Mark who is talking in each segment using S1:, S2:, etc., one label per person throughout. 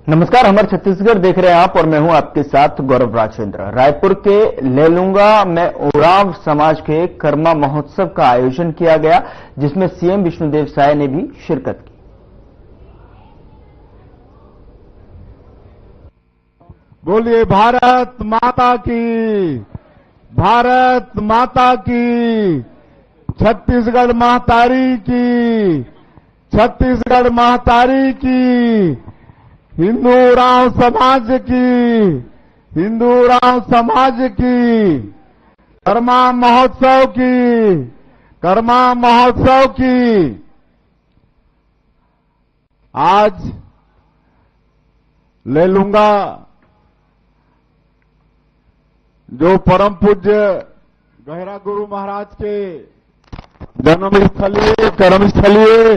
S1: नमस्कार, हमारे छत्तीसगढ़ देख रहे हैं आप और मैं हूं आपके साथ गौरव राजेंद्र। रायपुर के लेलुंगा में उरांव समाज के कर्मा महोत्सव का आयोजन किया गया, जिसमें सीएम विष्णुदेव साय ने भी शिरकत की।
S2: बोलिए भारत माता की, भारत माता की, छत्तीसगढ़ महतारी की, छत्तीसगढ़ महतारी की, हिंदू उरांव समाज की, हिंदू उरांव समाज की, कर्मा महोत्सव की, कर्मा महोत्सव की। आज लेलुंगा जो परम पूज्य गहरा गुरु महाराज के जन्मस्थलीय कर्मस्थलीय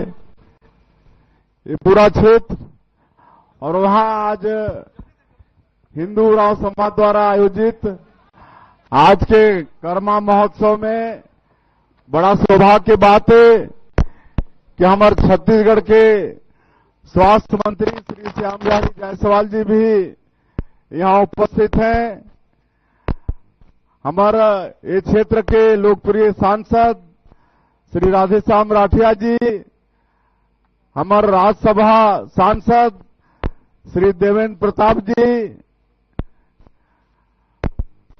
S2: ये पूरा क्षेत्र और वहां आज हिंदू उरांव समाज द्वारा आयोजित आज के कर्मा महोत्सव में बड़ा सौभाग्य की बात है कि हमारे छत्तीसगढ़ के स्वास्थ्य मंत्री श्री श्याम बिहारी जायसवाल जी भी यहां उपस्थित हैं। हमारा ये क्षेत्र के लोकप्रिय सांसद श्री राधेश्याम राठिया जी, हमारे राज्यसभा सांसद श्री देवेंद्र प्रताप जी,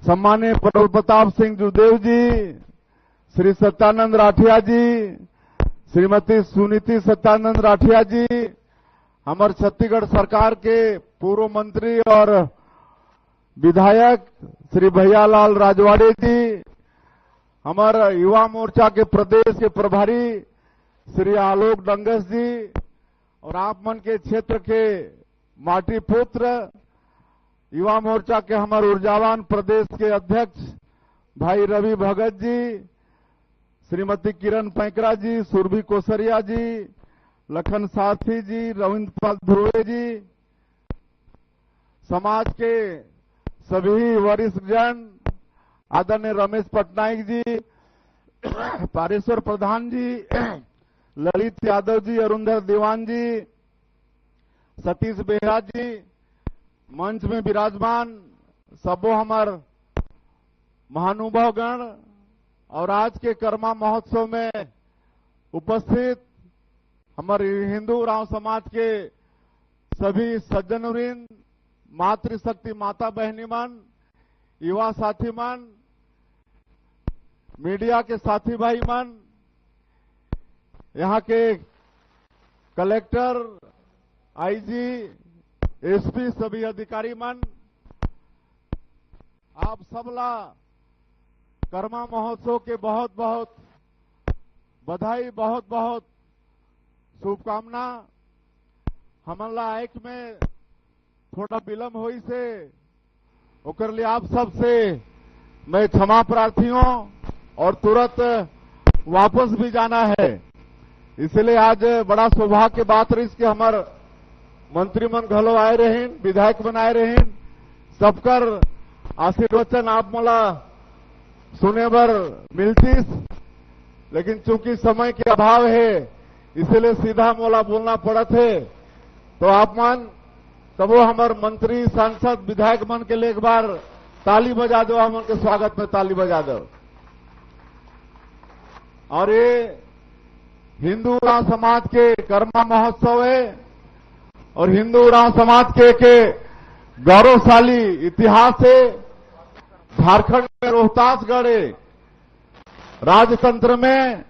S2: सम्मानीय प्रबल प्रताप सिंह जुदेव जी, श्री सत्यानंद राठिया जी, श्रीमती सुनीति सत्यानंद राठिया जी, हमारे छत्तीसगढ़ सरकार के पूर्व मंत्री और विधायक श्री भैयालाल राजवाड़े जी, हमारा युवा मोर्चा के प्रदेश के प्रभारी श्री आलोक डंगस जी और आप मन के क्षेत्र के माटी पुत्र युवा मोर्चा के हमारे ऊर्जावान प्रदेश के अध्यक्ष भाई रवि भगत जी, श्रीमती किरण पैंकरा जी, सुरभि कोसरिया जी, लखन साथी जी, रविंद्र पाल ध्रुवे जी, समाज के सभी वरिष्ठ जन, आदरणीय रमेश पटनायक जी, पारेश्वर प्रधान जी, ललित यादव जी, अरुणधर दीवान जी, सतीश बेहरा जी, मंच में विराजमान सबो हमार महानुभाव गण और आज के कर्मा महोत्सव में उपस्थित हमारे हिंदू उरांव समाज के सभी सज्जनवृंद, मातृशक्ति माता बहनी मन, युवा साथी मन, मीडिया के साथी भाई मन, यहाँ के कलेक्टर, आईजी, एसपी, सभी अधिकारी मन, आप सबला कर्मा महोत्सव के बहुत बहुत बधाई, बहुत बहुत शुभकामना। हमला एक में थोड़ा विलंब हुई से ओकर लिए आप सबसे मैं क्षमा प्रार्थी हूं और तुरंत वापस भी जाना है, इसलिए आज बड़ा सौभाग्य की बात रही कि हमारे मंत्रीमन घलो आए रहे, विधायक बनाए रहे, सबकर आशीर्वचन आप मला सुने बर मिलतीस, लेकिन चूंकि समय के अभाव है इसलिए सीधा मोला बोलना पड़त है। तो आप मन तबो हमारे मंत्री, सांसद, विधायक मन के लिए एक बार ताली बजा दो, हम उनके स्वागत में ताली बजा दो। और ये हिंदू उरांव समाज के कर्मा महोत्सव है और हिंदू उरांव समाज के गौरवशाली इतिहास है। झारखंड में रोहतासगढ़ राजतंत्र में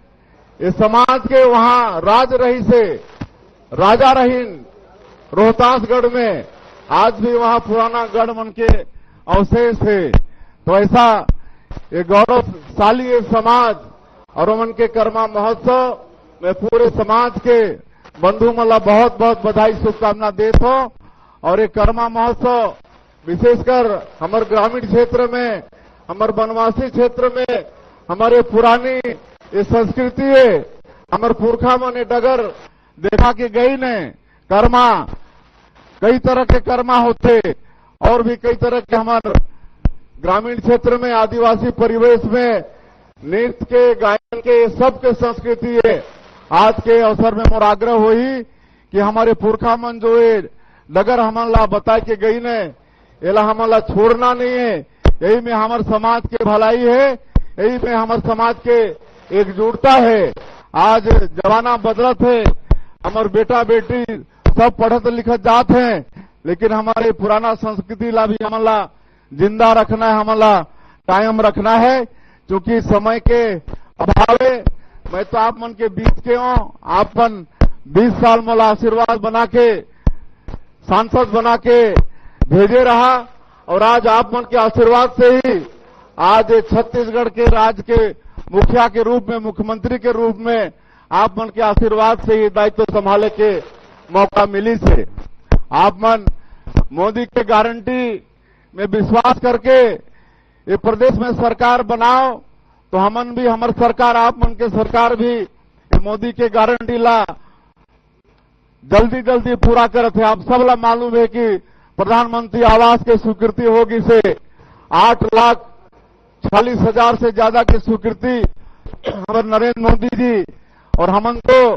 S2: ये समाज के वहां राज रही से राजा रहीन रोहतासगढ़ में, आज भी वहां पुराना गढ़ मन के अवशेष है। तो ऐसा ये गौरवशाली ये समाज और उमन के कर्मा महोत्सव में पूरे समाज के बंधु मला बहुत बहुत बधाई शुभकामना देता हूं। और ये कर्मा महोत्सव विशेषकर हमारे ग्रामीण क्षेत्र में, हमारे वनवासी क्षेत्र में हमारे पुरानी ये संस्कृति है, हमारे पुरखा मन ने डगर देखा कि गई ने कर्मा, कई तरह के कर्मा होते और भी कई तरह के हमारे ग्रामीण क्षेत्र में आदिवासी परिवेश में नृत्य के, गायन के, सबके संस्कृति है। आज के अवसर में मोर आग्रह हुई कि हमारे पुरखा मन जो है डगर हमला बता के गई ने एला हमला छोड़ना नहीं है। यही में हमारे समाज के भलाई है, यही में हमारे समाज के एकजुटता है। आज जमाना बदलत है, हमारे बेटा बेटी सब पढ़त लिखत जात हैं, लेकिन हमारे पुराना संस्कृति ला भी हमला जिंदा रखना है, हमला कायम रखना है। क्योंकि समय के अभाव है, मैं तो आप मन के बीच के हूँ। आप मन 20 साल मला आशीर्वाद बना के सांसद बना के भेजे रहा, और आज आप मन के आशीर्वाद से ही आज छत्तीसगढ़ के राज्य के मुखिया के रूप में, मुख्यमंत्री के रूप में आप मन के आशीर्वाद से ही दायित्व संभाले के मौका मिली से। आप मन मोदी के गारंटी में विश्वास करके ये प्रदेश में सरकार बनाओ, तो हमन भी हमारे सरकार, आप मन के सरकार भी मोदी के गारंटी ला जल्दी जल्दी पूरा करत है। आप सब ला मालूम है कि प्रधानमंत्री आवास के स्वीकृति होगी से 8,40,000 से ज्यादा की स्वीकृति हमारे नरेंद्र मोदी जी, और हमन तो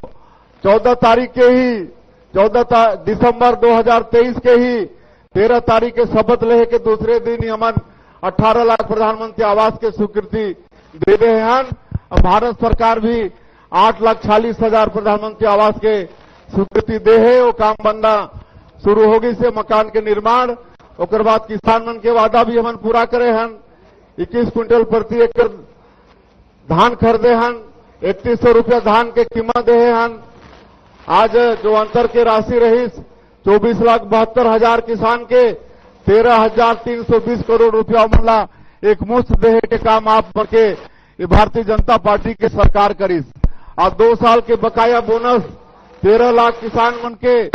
S2: 14 तारीख के ही 14 दिसंबर 2023 के ही 13 तारीख के शपथ ले के दूसरे दिन ही हमन 18 लाख प्रधानमंत्री आवास के स्वीकृति दे रहे हैं। और भारत सरकार भी 8,40,000 प्रधानमंत्री आवास के स्वीकृति दे है। वो काम बनना शुरू होगी से मकान के निर्माण। उसके बाद किसान मन के वादा भी हमन पूरा करे हैं। 21 क्विंटल प्रति एकड़ धान खरीदे हैं, 3100 रुपया धान के कीमत दे हैं। आज जो अंतर के राशि रही 24,72,000 किसान के 13,320 करोड़ रुपया मला एक मुश्त देहे के काम आप के भारतीय जनता पार्टी के सरकार करीस। आज 2 साल के बकाया बोनस 13 लाख किसान मन के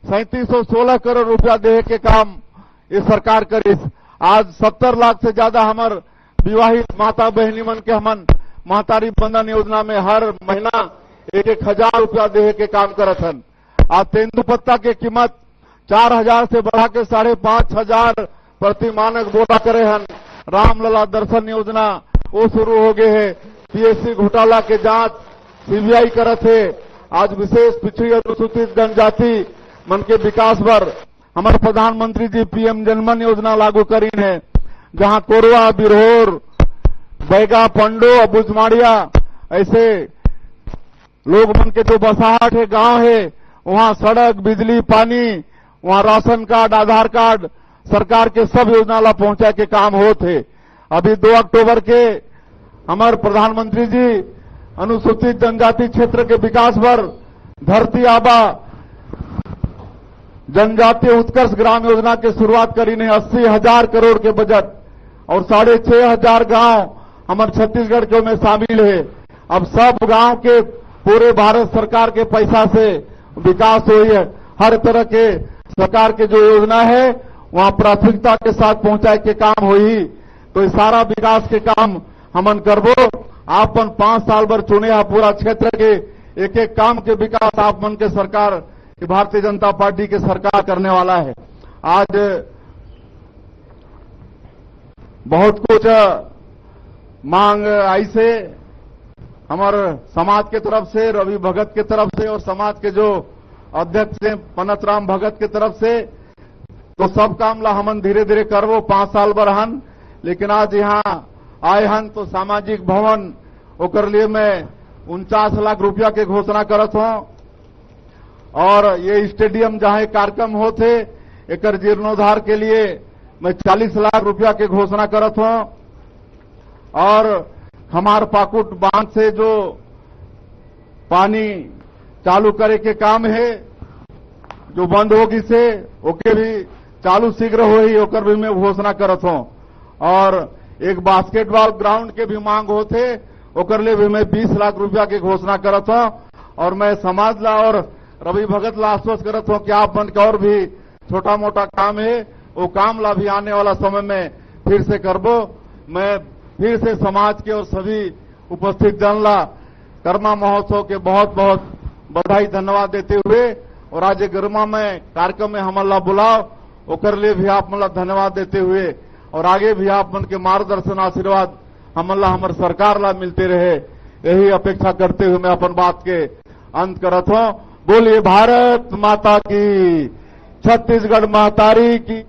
S2: 3716 करोड़ रुपया देहे के काम ये सरकार करीस। आज 70 लाख से ज्यादा हमार विवाहित माता बहनी मन के हमन महतारी बंधन योजना में हर महीना 1,000 रुपया देहे के काम करत हन। आज तेंदुपत्ता के कीमत 4,000 से बढ़ा के 5,500 प्रति मानक बोला करे हन। रामलला दर्शन योजना वो शुरू हो गए है। पीएससी घोटाला के जांच सीबीआई करत है। आज विशेष पिछड़ी अनुसूचित जनजाति मन के विकास पर हमारे प्रधानमंत्री जी पीएम जनमन योजना लागू करी है, जहां कोरवा, बिरहोर, बैगा, पंडो, बुजमाड़िया ऐसे लोग मन के जो बसाहट है गांव है, वहां सड़क, बिजली, पानी, वहां राशन कार्ड, आधार कार्ड सरकार के सब योजना ला पहुंचा के काम होते। अभी 2 अक्टूबर के हमारे प्रधानमंत्री जी अनुसूचित जनजाति क्षेत्र के विकास पर धरती आबा जनजातीय उत्कर्ष ग्राम योजना की शुरुआत करी ने 80,000 करोड़ के बजट, और 6,500 गांव हमारे छत्तीसगढ़ के में शामिल है। अब सब गांव के पूरे भारत सरकार के पैसा से विकास हुई है। हर तरह के सरकार के जो योजना है वहां प्राथमिकता के साथ पहुंचाए के काम हुई। तो इस सारा विकास के काम हमन करबो। आप मन 5 साल भर चुने हैं, पूरा क्षेत्र के एक एक काम के विकास आप मन के सरकार, भारतीय जनता पार्टी के सरकार करने वाला है। आज बहुत कुछ मांग आई से हमारे समाज के तरफ से, रवि भगत के तरफ से, और समाज के जो अध्यक्ष हैं पनतराम भगत के तरफ से, तो सब काम ला हमन धीरे धीरे करबो। 5 साल भर हन, लेकिन आज यहाँ आए हन तो सामाजिक भवन ओकर लिए मैं 49 लाख रुपया के घोषणा करत हूं। और ये स्टेडियम जहां कार्यक्रम होते एकर जीर्णोद्धार के लिए मैं 40 लाख रुपया के घोषणा करत हूं। और हमार पाकुट बांध से जो पानी चालू करे के काम है, जो बंद होगी से ओके भी चालू शीघ्र होई, ओकर भी मैं घोषणा करत हूं। और एक बास्केटबॉल ग्राउंड के भी मांग होते, ओकर लिए भी मैं 20 लाख रुपया के घोषणा करत हूं। और मैं समाज ला और रवि भगत ला आश्वस्त करत हूं कि आप मन के और भी छोटा मोटा काम है, वो काम ला भी आने वाला समय में फिर से करबो। मैं फिर से समाज के और सभी उपस्थित जन ला कर्मा महोत्सव के बहुत बहुत बधाई धन्यवाद देते हुए, और आज गरिमा में कार्यक्रम में हमन ला बुलाओ ओकर लिए भी आप मन ला धन्यवाद देते हुए, और आगे भी आप मन के मार्गदर्शन आशीर्वाद हमन ला हमारे सरकार ला मिलते रहे, यही अपेक्षा करते हुए मैं अपन बात के अंत करत हूं। बोलिए भारत माता की छत्तीसगढ़ महतारी की।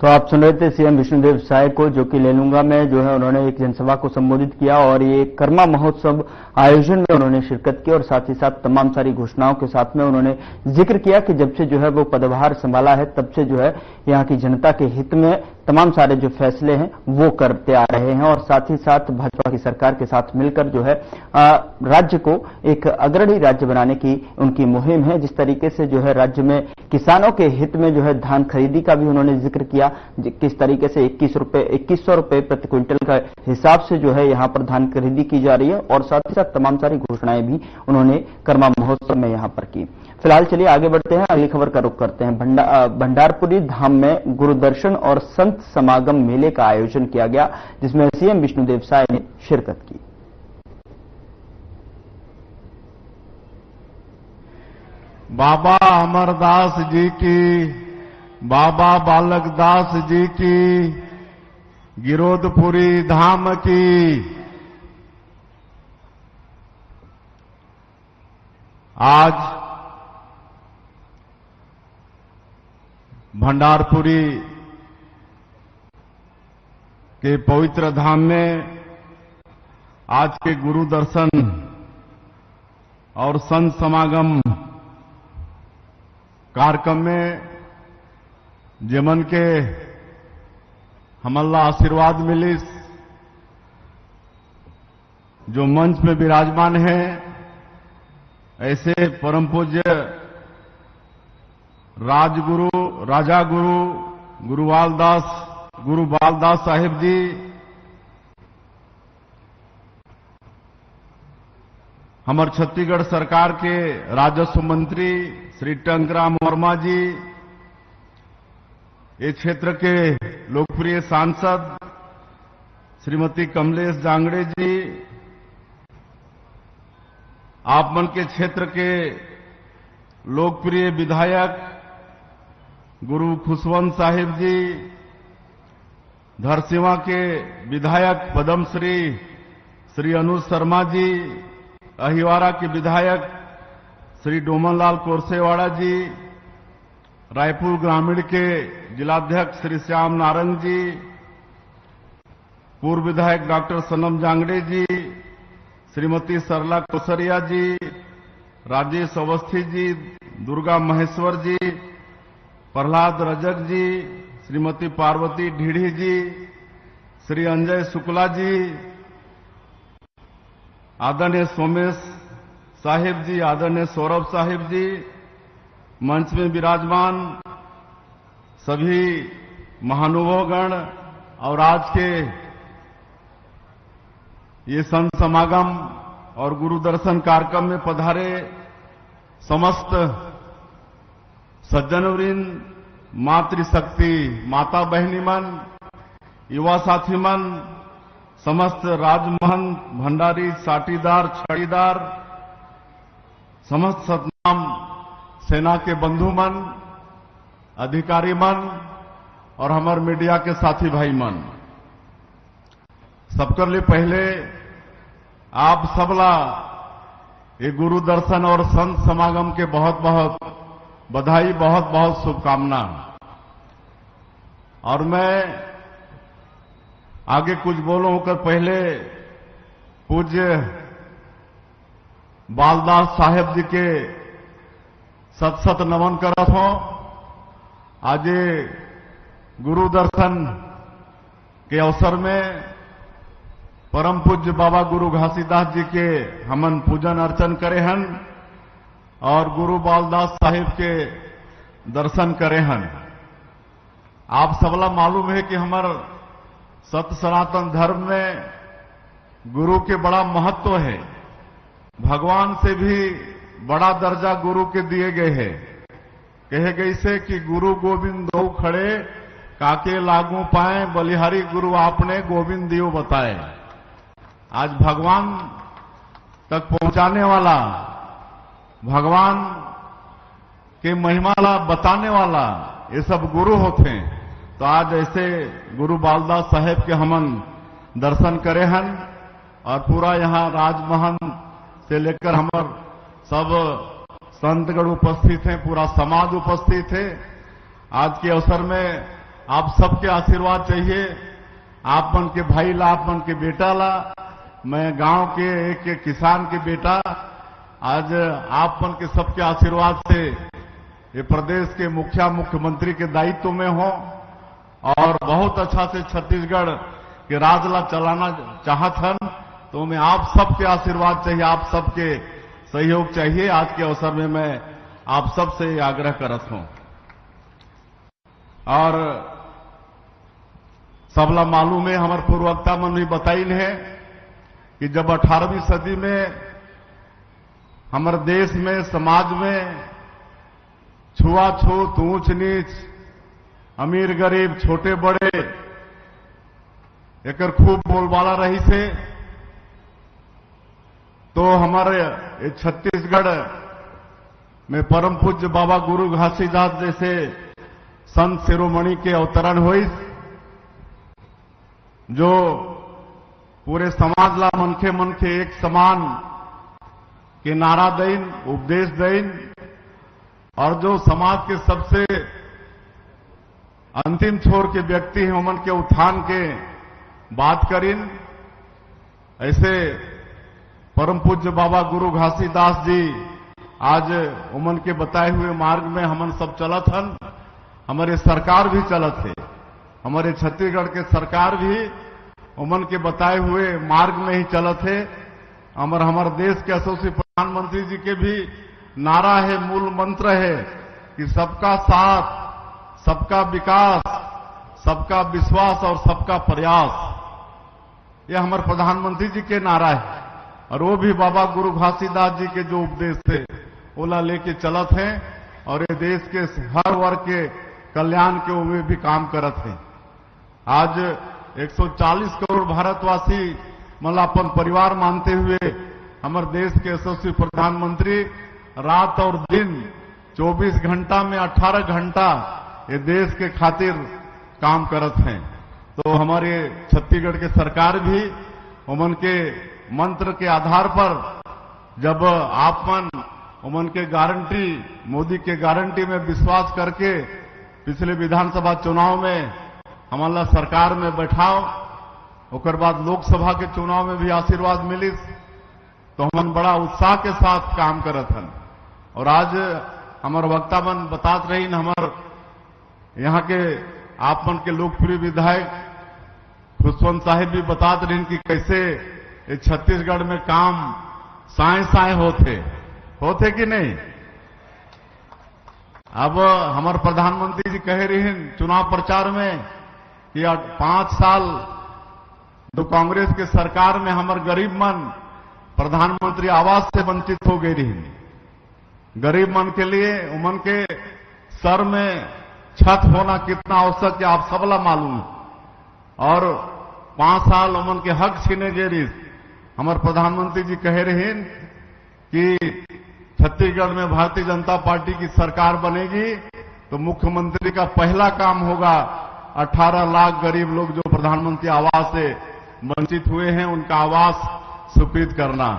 S1: तो आप सुन रहे थे सीएम विष्णुदेव साय को, जो कि लेलूंगा में जो है उन्होंने एक जनसभा को संबोधित किया और ये कर्मा महोत्सव आयोजन में उन्होंने शिरकत की और साथ ही साथ तमाम सारी घोषणाओं के साथ में उन्होंने जिक्र किया कि जब से जो है वो पदभार संभाला है तब से जो है यहाँ की जनता के हित में तमाम सारे जो फैसले हैं वो करते आ रहे हैं और साथ ही साथ भाजपा की सरकार के साथ मिलकर जो है राज्य को एक अग्रणी राज्य बनाने की उनकी मुहिम है। जिस तरीके से जो है राज्य में किसानों के हित में जो है धान खरीदी का भी उन्होंने जिक्र किया, किस तरीके से 2100 रुपए प्रति क्विंटल का हिसाब से जो है यहाँ पर धान खरीदी की जा रही है और साथ ही साथ तमाम सारी घोषणाएं भी उन्होंने कर्मा महोत्सव में यहाँ पर की। फिलहाल चलिए आगे बढ़ते हैं, अगली खबर का रुख करते हैं। भंडारपुरी धाम में गुरुदर्शन और संत समागम मेले का आयोजन किया गया, जिसमें सीएम विष्णुदेव साय ने शिरकत की।
S2: बाबा अमरदास जी की, बाबा बालकदास जी की, गिरोधपुरी धाम की। आज भंडारपुरी के पवित्र धाम में आज के गुरु दर्शन और संत समागम कार्यक्रम में जेमन के हमल्ला आशीर्वाद मिलिस, जो मंच में विराजमान है, ऐसे परम पूज्य राजगुरु राजा गुरु बालदास साहिब जी, हमारे छत्तीसगढ़ सरकार के राजस्व मंत्री श्री टंकराम वर्मा जी, इस क्षेत्र के लोकप्रिय सांसद श्रीमती कमलेश जांगड़े जी, आप मन के क्षेत्र के लोकप्रिय विधायक गुरु खुशवंत साहिब जी, धरसीवा के विधायक पद्मश्री श्री अनुज शर्मा जी, अहिवारा के विधायक श्री डोमनलाल कोरसेवाड़ा जी, रायपुर ग्रामीण के जिलाध्यक्ष श्री श्याम नारंग जी, पूर्व विधायक डॉक्टर सनम जांगड़े जी, श्रीमती सरला कोसरिया जी, राजेश अवस्थी जी, दुर्गा महेश्वर जी, प्रहलाद रजक जी, श्रीमती पार्वती ढीढ़ी जी, श्री अंजय शुक्ला जी, आदरणीय सोमेश साहिब जी, आदरणीय सौरभ साहिब जी, मंच में विराजमान सभी महानुभावगण और आज के ये संत समागम और गुरु दर्शन कार्यक्रम में पधारे समस्त सज्जनवृंद, मातृशक्ति माता बहनी मन, युवा साथी मन, समस्त राजमहंत भंडारी साटीदार छड़ीदार, समस्त सतनाम सेना के बंधु मन, अधिकारी मन और हमारे मीडिया के साथी भाई मन, सबकर लिए पहले आप सबला ये गुरु दर्शन और संत समागम के बहुत बहुत बधाई, बहुत बहुत शुभकामना। और मैं आगे कुछ बोलूं होकर पहले पूज्य बालदास साहेब जी के सत सत नमन करत हो। आज गुरु दर्शन के अवसर में परम पूज्य बाबा गुरु घासीदास जी के हमन पूजन अर्चन करे हन और गुरु बालदास साहिब के दर्शन करे हन। आप सबला मालूम है कि हमार सत सनातन धर्म में गुरु के बड़ा महत्व है, भगवान से भी बड़ा दर्जा गुरु के दिए गए हैं। कहे गई से कि गुरु गोविंद दो खड़े काके लागू पाए, बलिहारी गुरु आपने गोविंद दियो बताए। आज भगवान तक पहुंचाने वाला, भगवान के महिमा ला बताने वाला ये सब गुरु होते हैं। तो आज ऐसे गुरु बालदास साहेब के हमन दर्शन करे हन और पूरा यहाँ राजमहल से लेकर हमार सब संतगण उपस्थित हैं, पूरा समाज उपस्थित है। आज के अवसर में आप सबके आशीर्वाद चाहिए। आप मन के भाई ला, आप मन के बेटा ला, मैं गांव के एक किसान के बेटा, आज आप मन के सबके आशीर्वाद से ये प्रदेश के मुख्यमंत्री के दायित्व में हो और बहुत अच्छा से छत्तीसगढ़ के राजला चलाना चाहत हन, तो मैं आप सबके आशीर्वाद चाहिए, आप सबके सहयोग चाहिए। आज के अवसर में मैं आप सबसे आग्रह करत हूं। और सबला मालूम है, हमारे पूर्ववक्ता मन भी बताइल है कि जब 18वीं सदी में हमारे देश में, समाज में छुआछूत, ऊंच नीच, अमीर गरीब, छोटे बड़े एकर खूब बोलबाला रही से, तो हमारे छत्तीसगढ़ में परम पूज्य बाबा गुरु घासीदास जैसे संत शिरोमणि के अवतरण हुई, जो पूरे समाज ला मनखे एक समान के नारा देन, उपदेश देन, और जो समाज के सबसे अंतिम छोर के व्यक्ति हैं उमन के उत्थान के बात करिन। ऐसे परम पूज्य बाबा गुरु घासीदास जी आज उमन के बताए हुए मार्ग में हमन सब चलत हन। हमारे सरकार भी चलत है, हमारे छत्तीसगढ़ के सरकार भी उमन के बताए हुए मार्ग में ही चलत है। हमारे देश के यशस्वी प्रधानमंत्री जी के भी नारा है, मूल मंत्र है कि सबका साथ, सबका विकास, सबका विश्वास और सबका प्रयास। यह हमारे प्रधानमंत्री जी के नारा है और वो भी बाबा गुरु घासीदास जी के जो उपदेश थे ओला लेके चलत हैं और ये देश के हर वर्ग के कल्याण के उम्मीद भी काम करत हैं। आज 140 करोड़ भारतवासी मतलब अपन परिवार मानते हुए हमारे देश के यशस्वी प्रधानमंत्री रात और दिन 24 घंटा में 18 घंटा ये देश के खातिर काम करत हैं। तो हमारे छत्तीसगढ़ के सरकार भी उमन के मंत्र के आधार पर जब आपमन उमन के गारंटी, मोदी के गारंटी में विश्वास करके पिछले विधानसभा चुनाव में हमारा सरकार में बैठाओ, उसके बाद लोकसभा के चुनाव में भी आशीर्वाद मिली, तो हम बड़ा उत्साह के साथ काम करत हन। और आज हमारे वक्ता मन बतात रही, हमारे यहाँ के आप मन के लोकप्रिय विधायक खुशवंत साहिब भी बतात रही कि कैसे छत्तीसगढ़ में काम साए होते कि नहीं। अब हमारे प्रधानमंत्री जी कह रही हैं चुनाव प्रचार में कि 5 साल तो कांग्रेस के सरकार में हमारे गरीब मन प्रधानमंत्री आवास से वंचित हो गई रही। गरीब मन के लिए उमन के सर में छत होना कितना आवश्यक है आप सबला मालूम है। और 5 साल उमन के हक छीने गए रही। हमारे प्रधानमंत्री जी कह रहे हैं कि छत्तीसगढ़ में भारतीय जनता पार्टी की सरकार बनेगी तो मुख्यमंत्री का पहला काम होगा 18 लाख गरीब लोग जो प्रधानमंत्री आवास से वंचित हुए हैं उनका आवास सुप्रीत करना।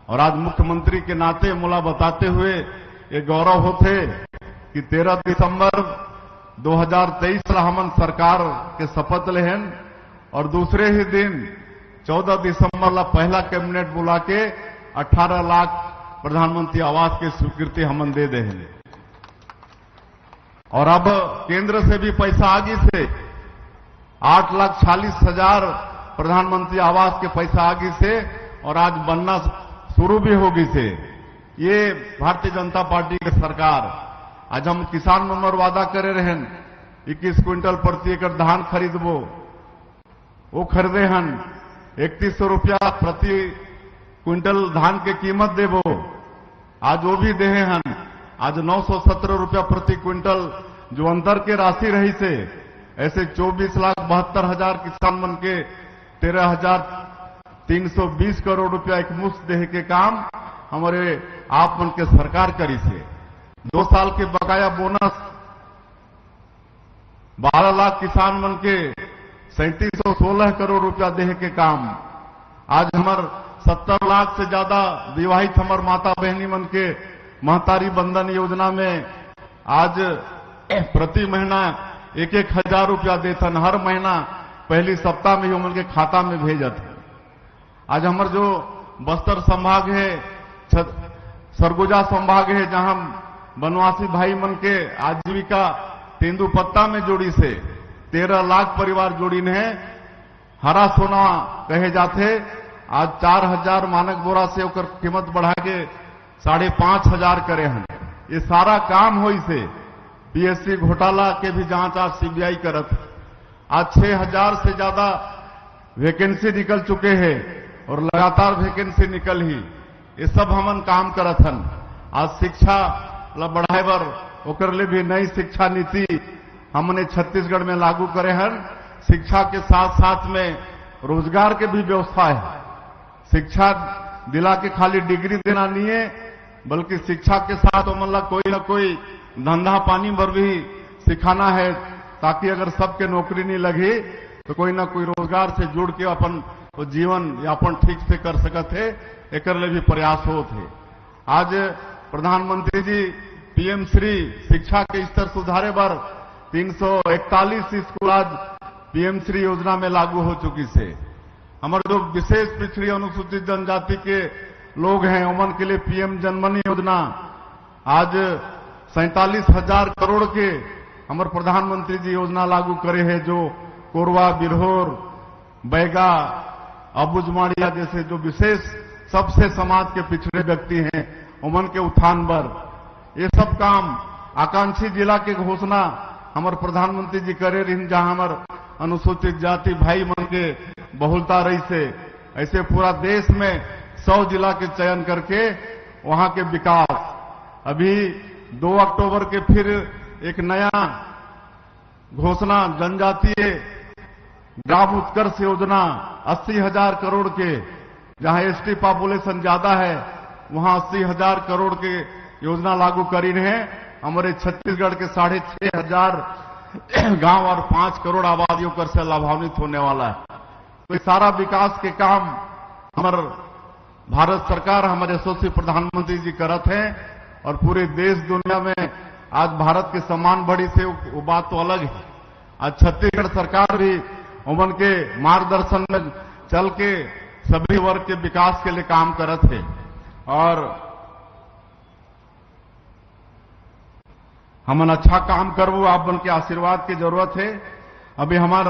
S2: और आज मुख्यमंत्री के नाते मुला बताते हुए ये गौरव होते कि 13 दिसंबर 2023 हमन सरकार के शपथ लेहन और दूसरे ही दिन 14 दिसंबर ला पहला कैबिनेट बुला के 18 लाख प्रधानमंत्री आवास की स्वीकृति हमन दे दे। और अब केंद्र से भी पैसा आगे से 8,40,000 प्रधानमंत्री आवास के पैसा आगे से और आज बनना शुरू भी होगी से। ये भारतीय जनता पार्टी की सरकार। आज हम किसान मन वादा करे रहे 21 क्विंटल प्रति एकड़ धान खरीदबो, वो खरीदे हन 3100 रुपया प्रति क्विंटल धान के कीमत देबो, आज वो भी देहे हन। आज 917 रुपया प्रति क्विंटल जो अंतर के राशि रही से, ऐसे 24,72,000 किसान मन के 13,320 करोड़ रुपया एक मुश्त देहे के काम हमारे आप मन के सरकार करी से। 2 साल के बकाया बोनस 12 लाख किसान मन के 3716 करोड़ रुपया देहे के काम। आज हमार 70 लाख से ज्यादा विवाहित हमार माता बहनी मन के महतारी बंधन योजना में आज प्रति महीना 1,000 रुपया देथन, हर महीना पहली सप्ताह में ही उनके के खाता में भेजत। आज हमार जो बस्तर संभाग है, सरगुजा संभाग है, जहां वनवासी भाई मन के आजीविका तेंदुपत्ता में जोड़ी से 13 लाख परिवार जोड़ी ने हरा सोना कहे जाते। आज 4,000 मानक बोरा से ओकर कीमत बढ़ा के 5,500 करे हैं। ये सारा काम हो से पीएससी घोटाला के भी जांच आज सीबीआई करत। आज 6,000 से ज्यादा वैकेंसी निकल चुके हैं और लगातार वैकेंसी निकल ही। ये सब हमन काम करत हन। आज शिक्षा ला बढ़ाए बर ओकर ले भी नई शिक्षा नीति हमने छत्तीसगढ़ में लागू करे हन। शिक्षा के साथ साथ में रोजगार के भी व्यवस्था है। शिक्षा दिला के खाली डिग्री देना नहीं है, बल्कि शिक्षा के साथ मतलब कोई न कोई धंधा पानी पर भी सिखाना है, ताकि अगर सबके नौकरी नहीं लगी तो कोई न कोई रोजगार से जुड़ के अपन जीवन यापन ठीक से कर सकत है। एक भी प्रयास हो थे। आज प्रधानमंत्री जी पीएम श्री शिक्षा के स्तर सुधारे पर 341 स्कूल आज पीएम श्री योजना में लागू हो चुकी से। हमारे जो विशेष पिछड़ी अनुसूचित जनजाति के लोग हैं उमन के लिए पीएम जनमनी योजना आज 47,000 करोड़ के हमारे प्रधानमंत्री जी योजना लागू करे हैं, जो कोरवा, बिरहोर, बैगा, अबुजमाड़िया जैसे जो विशेष सबसे समाज के पिछड़े व्यक्ति हैं उमन के उत्थान पर ये सब काम आकांक्षी जिला के घोषणा हमारे प्रधानमंत्री जी करे रही, जहां हमारे अनुसूचित जाति भाई मन के बहुलता रही से। ऐसे पूरा देश में 100 जिला के चयन करके वहां के विकास। अभी 2 अक्टूबर के फिर एक नया घोषणा जनजातीय ग्राम उत्कर्ष योजना 80,000 करोड़ के, जहां एसटी पॉपुलेशन ज्यादा है वहां 80,000 करोड़ के योजना लागू करी है। हमारे छत्तीसगढ़ के 6,500 गांव और 5 करोड़ आबादियों कर से लाभान्वित होने वाला है। तो सारा विकास के काम हमारे भारत सरकार हमारे यशस्वी प्रधानमंत्री जी करत हैं और पूरे देश दुनिया में आज भारत के सम्मान बढ़ी से वो बात तो अलग है। आज छत्तीसगढ़ सरकार भी उमन के मार्गदर्शन में चल के सभी वर्ग के विकास के लिए काम करत है। और हमन अच्छा काम करबो, आप बन के आशीर्वाद की जरूरत है। अभी हमार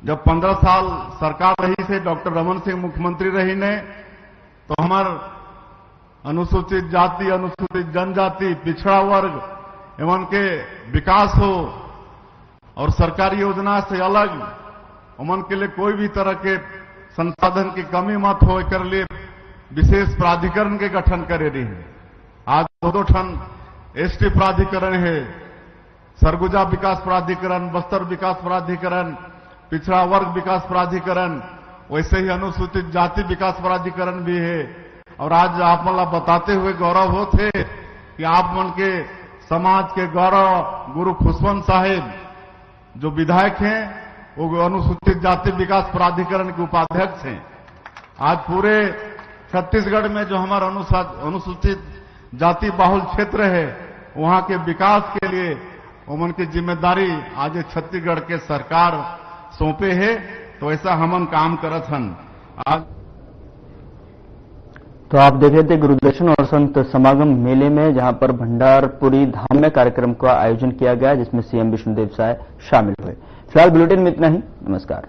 S2: जब 15 साल सरकार रही से डॉक्टर रमन सिंह मुख्यमंत्री रही ने, तो हमार अनुसूचित जाति, अनुसूचित जनजाति, पिछड़ा वर्ग एवं के विकास हो और सरकारी योजना से अलग उमन के लिए कोई भी तरह के संसाधन की कमी मत हो, एक लिए विशेष प्राधिकरण के गठन करे रही है। आज 2 ठन एसटी प्राधिकरण है, सरगुजा विकास प्राधिकरण, बस्तर विकास प्राधिकरण, पिछड़ा वर्ग विकास प्राधिकरण, वैसे ही अनुसूचित जाति विकास प्राधिकरण भी है। और आज आप मला बताते हुए गौरव होते कि आप मन के समाज के गौरव गुरु खुशवंत साहेब जो विधायक हैं वो अनुसूचित जाति विकास प्राधिकरण के उपाध्यक्ष हैं। आज पूरे छत्तीसगढ़ में जो हमारा अनुसूचित जाति बाहुल क्षेत्र है वहां के विकास के लिए उमन की जिम्मेदारी आज छत्तीसगढ़ के सरकार सौंपे है। तो ऐसा हमन काम करत हन। आज
S1: तो आप देख रहे थे गुरुदर्शन और संत समागम मेले में, जहां पर भंडारपुरी धाम में कार्यक्रम का आयोजन किया गया, जिसमें सीएम विष्णुदेव साय शामिल हुए। फिलहाल बुलेटिन में इतना ही। नमस्कार।